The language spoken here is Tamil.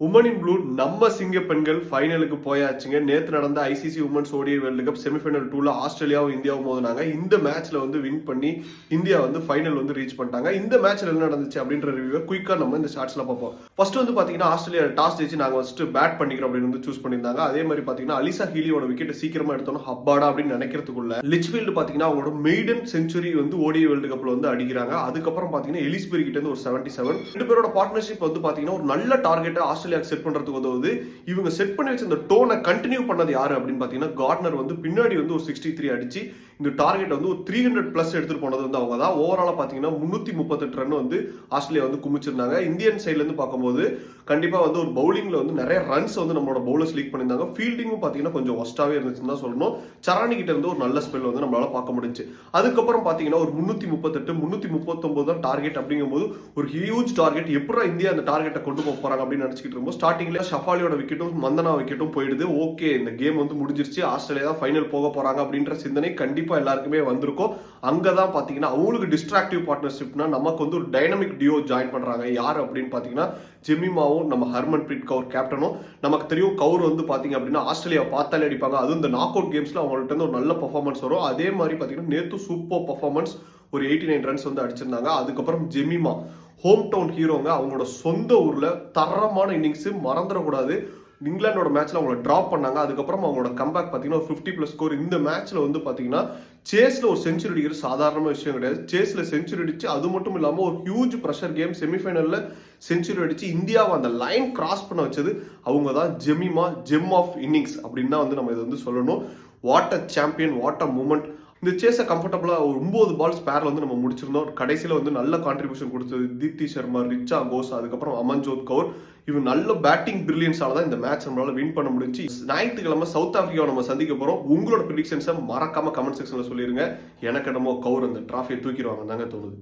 உமன் இன் ப்ளூ நம்ம சிங்க பெண்கள் ஃபைனலுக்கு போயாச்சுங்க. நேத்து நடந்த ICC women's ODI world cup semifinal 2ல ஆஸ்திரேலியாவும் இந்தியாவும் மோதினாங்க. இந்த மேட்ச்ல வின் பண்ணி இந்தியா ஃபைனல் ரீச் பண்ணிட்டாங்க. இந்த மேட்ச்ல என்ன நடந்துச்சு அப்படின்ற ரிவ்யூவை குயிக்கா நம்ம இந்த ஷார்ட்ஸ்ல பார்ப்போம். ஃபர்ஸ்ட் பாத்தீங்கன்னா ஆஸ்திரேலியா டாஸ் ஜெயிச்சு நாங்க ஃபர்ஸ்ட் பேட் பண்ணிக்கிறோம் அப்படின்னு சூஸ் பண்ணியிருந்தாங்க. அதே மாதிரி பாத்தீங்கன்னா அலிசா ஹீலியோட விக்கெட் சீக்கிரமா எடுத்தோம் ஹப்பாடா அப்படின்னு நினைக்கிறதுக்குள்ள லிச்ஃபீல்டு பாத்தீங்கன்னா அவங்களோட மெய்டன் செஞ்சுரி ஓடிஐ வேர்ல்டு கப்ல அடிக்கிறாங்க. அதுக்கப்புறம் பாத்தீங்கன்னா எலிஸ்பெரி கிட்ட இருந்து ஒரு 77. ரெண்டு பேரோட பார்ட்னர்ஷிப் பாத்தீங்கன்னா ஒரு நல்ல டார்கெட் ஆஸ்திரேலியா செட் பண்றதுக்கு இவங்க செட் பண்ணி வச்ச இந்த டோனை கண்டினியூ பண்ணது யாரு அப்படின்னு பாத்தீங்கன்னா கார்ட்னர் பின்னாடி ஒரு 63 அடிச்சு இந்த டார்கெட் ஒரு 300 பிளஸ் எடுத்துட்டு போனது அவங்க தான். ஓவராலா பாத்தீங்கன்னா 338 ரன் ஆஸ்திரேலியா குமிச்சிருந்தாங்க. இந்தியன் சைட்ல இருந்து பார்க்கும்போது கண்டிப்பா ஒரு பவுலிங்ல நிறைய ரன்ஸ் நம்மளோட பவுலர்ஸ் லீக் பண்ணியிருந்தாங்க. ஃபீல்டிங்கும் பாத்தீங்கன்னா கொஞ்சம் ஒஸ்டாவே இருந்துச்சுன்னு தான் சொல்லணும். சரானி கிட்ட இருந்து ஒரு நல்ல ஸ்பெல் நம்மளால பார்க்க முடிஞ்சு. அதுக்கப்புறம் பாத்தீங்கன்னா ஒரு 338 339 தான் டார்கெட். அப்படிங்கும்போது ஒரு ஹியூஜ் டார்கெட். எப்படி இந்தியா அந்த டார்கெட்டை கொண்டு போறாங்க அப்படின்னு நினைச்சிட்டு இருக்கோம். ஸ்டார்டிங்ல ஷஃபாலியோட விக்கெட்டும் மந்தனா விக்கெட்டும் போயிடுது. ஓகே, இந்த கேம் முடிஞ்சிருச்சு, ஆஸ்திரேலியா தான் ஃபைனல் போக போறாங்க அப்படின்ற சிந்தனை கண்டிப்பா எல்லாருக்குமே வந்திருக்கும். அங்கதான் பாத்தீங்கன்னா அவங்களுக்கு டிஸ்ட்ராக்டிவ் பார்ட்னர்ஷிப்னா நமக்கு ஒரு டைனமிக் டியோ ஜாயின் பண்றாங்க. யார் அப்படின்னு பாத்தீங்கன்னா ஜெமிமாவும் நம்ம ஹர்மன் பிரீத் கவுர் கேப்டனும். நமக்கு தெரியும் கவுர் பாத்தீங்க அப்படின்னா ஆஸ்திரேலியா பார்த்தாலே அடிப்பாங்க. அதுவும் இந்த நாக் அவுட் கேம்ஸ்ல அவங்கள்ட்ட ஒரு நல்ல பெர்ஃபார்மன்ஸ் வரும். அதே மாதிரி பாத்தீங்கன்னா நேத்து சூப்பர் பெர்ஃபார்மன்ஸ், ஒரு 89 ரன்ஸ் அடிச்சிருந்தாங்க. அதுக்கப்புறம் ஜெமிமா ஹோம் டவுன் ஹீரோங்க, அவங்களோட சொந்த ஊர்ல தரமான இன்னிங்ஸ் மறந்துடக்கூடாது. இங்கிலாண்டோட மேட்ச்ல அவங்கள டிராப் பண்ணாங்க. அதுக்கப்புறம் அவங்களோட கம்பேக் பாத்தீங்கன்னா 50+ ஸ்கோர். இந்த மேட்ச்ல பாத்தீங்கன்னா சேஸ்ல ஒரு செஞ்சுரி அடிக்கிறது சாதாரண விஷயம் கிடையாது. சேஸ்ல செஞ்சுரி அடிச்சு அது மட்டும் இல்லாம ஒரு ஹியூஜ் பிரஷர் கேம் செமிஃபைனல்ல செஞ்சுரி அடிச்சு இந்தியாவை அந்த லைன் கிராஸ் பண்ண வச்சது அவங்க தான். ஜெமிமா ஜெம் ஆஃப் இன்னிங்ஸ் அப்படின்னு தான் நம்ம இதை சொல்லணும். What a champion, what a moment. இந்த சேஸை கம்ஃபர்டபுளா ஒரு 9 பால் ஸ்பேர்ல நம்ம முடிச்சிருந்தோம். கடைசியில நல்ல கான்ட்ரிபியூஷன் கொடுத்தது தீப்தி சர்மா, ரிச்சா கோஸ், அதுக்கப்புறம் அமன்ஜோத் கவுர். இவன் நல்ல பேட்டிங் பிரில்லியன்ஸால தான் இந்த மேட்ச் நம்மளால வின் பண்ண முடிஞ்சு. ஞாயிற்றுக்கிழமை சவுத் ஆப்பிரிக்காவை நம்ம சந்திக்க போறோம். உங்களோட ப்ரெடிக்ஷன்ஸை மறக்காம கமெண்ட் செக்ஷன்ல சொல்லிருங்க. எனக்கு என்னமோ கவுர் அந்த டிராஃபியை தூக்கிடுவாங்க தாங்க தோணுது.